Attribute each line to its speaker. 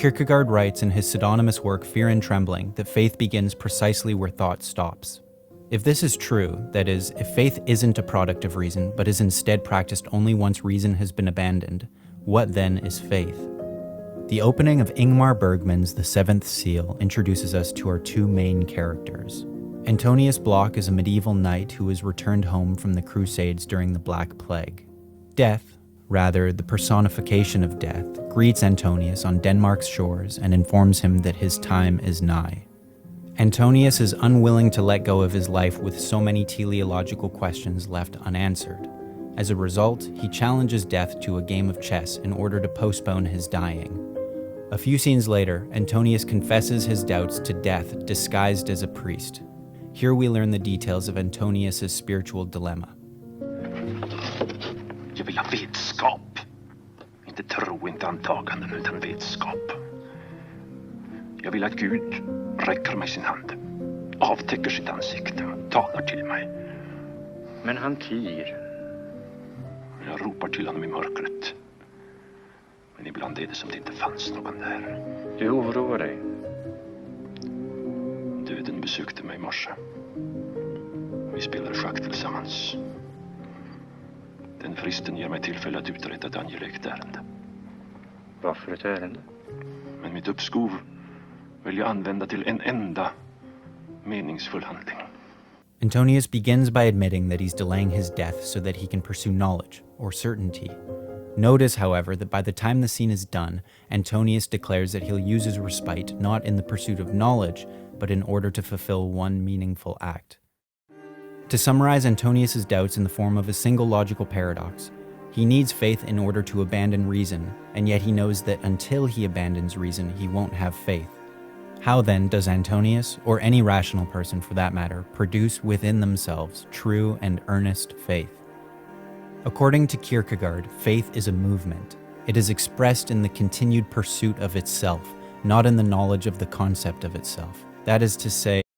Speaker 1: Kierkegaard writes in his pseudonymous work Fear and Trembling that faith begins precisely where thought stops. If this is true, that is, if faith isn't a product of reason, but is instead practiced only once reason has been abandoned, what then is faith? The opening of Ingmar Bergman's The Seventh Seal introduces us to our two main characters. Antonius Block is a medieval knight who was returned home from the Crusades during the Black Plague. Death, rather the personification of death, greets Antonius on Denmark's shores and informs him that his time is nigh. Antonius is unwilling to let go of his life with so many teleological questions left unanswered. As a result, he challenges death to a game of chess in order to postpone his dying. A few scenes later, Antonius confesses his doubts to death disguised as a priest. Here we learn the details of Antonius' spiritual dilemma.
Speaker 2: Jag vill ha vetskap. Inte tro, inte antaganden, utan vetskap. Jag vill att Gud räcker mig sin hand, avtäcker sitt ansikte och talar till mig.
Speaker 3: Men han tiger.
Speaker 2: Jag ropar till honom i mörkret. Men ibland är det som det inte fanns någon där.
Speaker 3: Du oroar dig.
Speaker 2: Döden besökte mig i morse. Vi spelade schack tillsammans. Den fristen ger mig tillfälle att uträtta ett angeläget ärende.
Speaker 3: Vad för ett ärende?
Speaker 2: Men mitt uppskov vill jag använda till en enda meningsfull handling.
Speaker 1: Antonius begins by admitting that he's delaying his death so that he can pursue knowledge, or certainty. Notice, however, that by the time the scene is done, Antonius declares that he'll use his respite not in the pursuit of knowledge, but in order to fulfill one meaningful act. To summarize Antonius' doubts in the form of a single logical paradox, he needs faith in order to abandon reason, and yet he knows that until he abandons reason, he won't have faith. How then does Antonius, or any rational person for that matter, produce within themselves true and earnest faith? According to Kierkegaard, faith is a movement. It is expressed in the continued pursuit of itself, not in the knowledge of the concept of itself. That is to say,